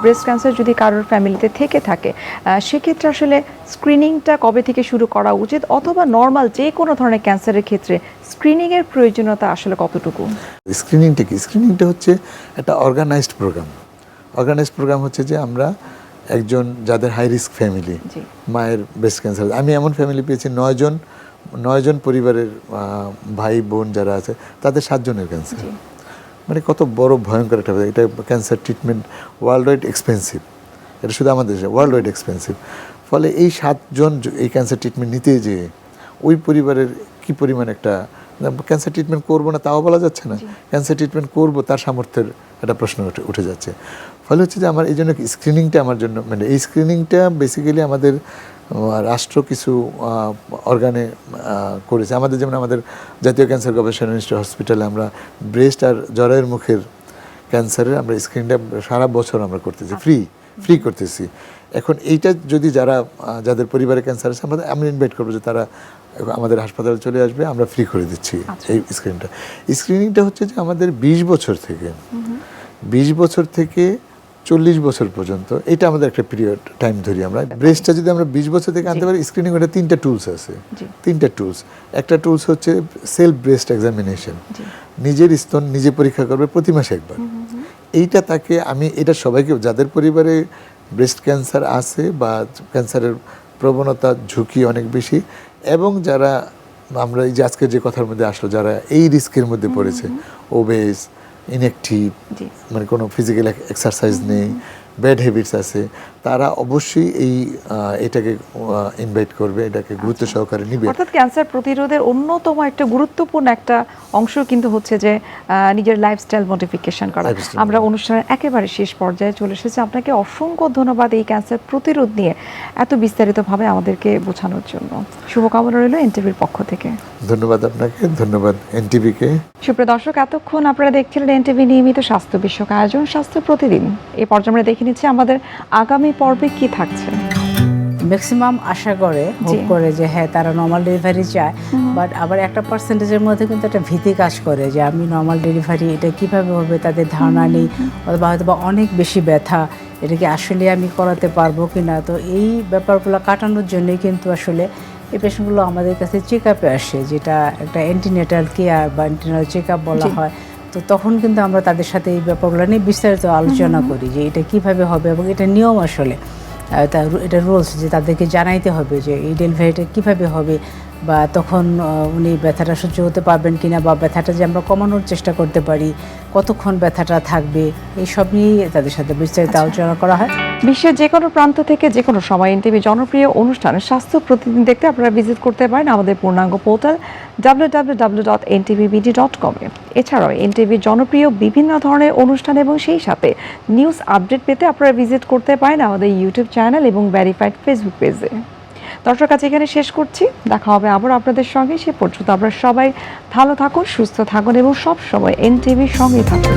Breast cancer যদি কারোর ফ্যামিলিতে থেকে থাকে সেক্ষেত্রে আসলে স্ক্রিনিংটা কবে থেকে শুরু করা উচিত, অথবা নর্মাল যে কোনো ধরনের ক্যান্সারের ক্ষেত্রে স্ক্রিনিংয়ের প্রয়োজনীয়তা আসলে কতটুকু? স্ক্রিনিংটা কি? স্ক্রিনিংটা হচ্ছে একটা অর্গানাইজড প্রোগ্রাম হচ্ছে যে আমরা একজন যাদের হাই রিস্ক ফ্যামিলি, মায়ের ব্রেস্ট ক্যান্সার, আমি এমন ফ্যামিলি পেয়েছি 9 জন পরিবারের ভাই বোন যারা আছে তাদের 7 জনের ক্যান্সার। মানে কত বড় ভয়ঙ্কর একটা, এটা cancer treatment world wide expensive, এটা শুধু আমাদের দেশে ওয়ার্ল্ড ওয়াইড এক্সপেন্সিভ। ফলে এই 7 জন এই ক্যান্সার ট্রিটমেন্ট নিতে যেয়ে ওই পরিবারের কী পরিমাণ একটা, ক্যান্সার ট্রিটমেন্ট করবো না তাও বলা যাচ্ছে না, ক্যান্সার ট্রিটমেন্ট করবো তার সামর্থ্যের একটা প্রশ্ন উঠে যাচ্ছে। ফলে হচ্ছে যে আমার এই জন্য স্ক্রিনিংটা আমার জন্য, মানে এই স্ক্রিনিংটা বেসিক্যালি আমাদের রাষ্ট্র কিছু অর্গানে করেছে। আমাদের যেমন আমাদের জাতীয় ক্যান্সার গবেষণা ইনস্টিটিউট হসপিটালে আমরা ব্রেস্ট আর জরায়ুর মুখের ক্যান্সারের আমরা স্ক্রিনটা সারা বছর আমরা করতেছি, ফ্রি করতেছি। এখন এইটা যদি যাদের পরিবারে ক্যান্সার আছে আমি ইনভাইট করবো যে তারা আমাদের হাসপাতালে চলে আসবে, আমরা ফ্রি করে দিচ্ছি এই স্ক্রিনিংটা হচ্ছে যে আমাদের 20 বছর থেকে 40 বছর পর্যন্ত, এটা আমাদের একটা পিরিয়ড টাইম ধরি আমরা। ব্রেস্টটা যদি আমরা 20 বছর থেকে আনতে পারি, স্ক্রিনিং ওটা 3টা টুলস আছে, 3টা টুলস। একটা টুলস হচ্ছে সেলফ ব্রেস্ট এক্সামিনেশন, নিজের স্তন নিজে পরীক্ষা করবে প্রতি মাসে একবার। এইটা তাকে এটা সবাইকে, যাদের পরিবারে ব্রেস্ট ক্যান্সার আছে বা ক্যান্সারের প্রবণতা ঝুঁকি অনেক বেশি, এবং যারা আমরা এই যে আজকের যে কথার মধ্যে আসলো, যারা এই রিস্কের মধ্যে পড়েছে, ওবেস, ইনঅ্যাক্টিভ, মানে কোনো ফিজিক্যাল এক্সারসাইজ নেই, ব্যাড হ্যাবিটস আছে, তারা অবশ্যই এটাকে ইনভাইট করবে, এটাকে গুরুত্ব সহকারে নিবে। অর্থাৎ ক্যান্সার প্রতিরোধের অন্যতম একটা গুরুত্বপূর্ণ একটা অংশ কিন্তু হচ্ছে যে নিজের লাইফস্টাইল মডিফিকেশন করা। আমরা অনুষ্ঠানের একেবারে শেষ পর্যায়ে চলে এসেছি। আপনাকে অসংখ্য ধন্যবাদ এই ক্যান্সার প্রতিরোধ নিয়ে এত বিস্তারিতভাবে আমাদেরকে বোঝানোর জন্য। শুভকামনা রইল এনটিভির পক্ষ থেকে। ধন্যবাদ আপনাকে, ধন্যবাদ এনটিভিকে। সুপ্রিয় দর্শক, এতক্ষণ আপনারা দেখছিলেন এনটিভি নিয়মিত স্বাস্থ্য বিষয়ক আয়োজন স্বাস্থ্য প্রতিদিন। এই পর্যায়ে আমরা দেখে নিচ্ছি আমাদের আগামী পর্বে কি থাকছে। ম্যাক্সিমাম আশা করে, হোপ করে যে হ্যাঁ তারা নর্মাল ডেলিভারি চায়, বাট আবার একটা পার্সেন্টেজের মধ্যে কিন্তু একটা ভীতি কাজ করে যে আমি নর্মাল ডেলিভারি এটা কীভাবে হবে, তাদের ধারণা নেই, অথবা হয়তো বা অনেক বেশি ব্যথা, এটা কি আসলে আমি করাতে পারবো কি না। তো এই ব্যাপারগুলো কাটানোর জন্যই কিন্তু আসলে এই পেশেন্টগুলো আমাদের কাছে চেক আপে আসে, যেটা একটা অ্যান্টিনেটাল কেয়ার বা অ্যান্টিনেটাল চেক আপ বলা হয়। তো তখন কিন্তু আমরা তাদের সাথে এই ব্যাপারগুলো নিয়ে বিস্তারিত আলোচনা করি যে এটা কিভাবে হবে, এবং এটা নিয়ম আসলে এটা রুলস যে তাদেরকে জানাইতে হবে যে এই ডেলিভারিটা কীভাবে হবে, বা তখন উনি ব্যথাটা সহ্য করতে পারবেন কিনা, বা ব্যথাটা যে আমরা কমানোর চেষ্টা করতে পারি, কতক্ষণ ব্যথাটা থাকবে, এইসব নিয়েই তাদের সাথে বিস্তারিত আলোচনা করা হয়। বিশ্বের যে কোনো প্রান্ত থেকে যে কোনো সময় এনটিভি জনপ্রিয় অনুষ্ঠান স্বাস্থ্য প্রতিদিন দেখতে আপনারা ভিজিট করতে পারেন আমাদের পূর্ণাঙ্গ পোর্টাল www.ntvbd.com এ। এছাড়াও এনটিভির জনপ্রিয় বিভিন্ন ধরনের অনুষ্ঠান এবং সেই সাথে নিউজ আপডেট পেতে আপনারা ভিজিট করতে পারেন আমাদের ইউটিউব চ্যানেল এবং ভেরিফাইড ফেসবুক পেজে। দর্শক, আজ এখানে শেষ করছি। দেখা হবে আবার আপনাদের সঙ্গে। সে পর্যন্ত আপনারা সবাই ভালো থাকুন, সুস্থ থাকুন এবং সব সময় এনটিভির সঙ্গেই থাকুন।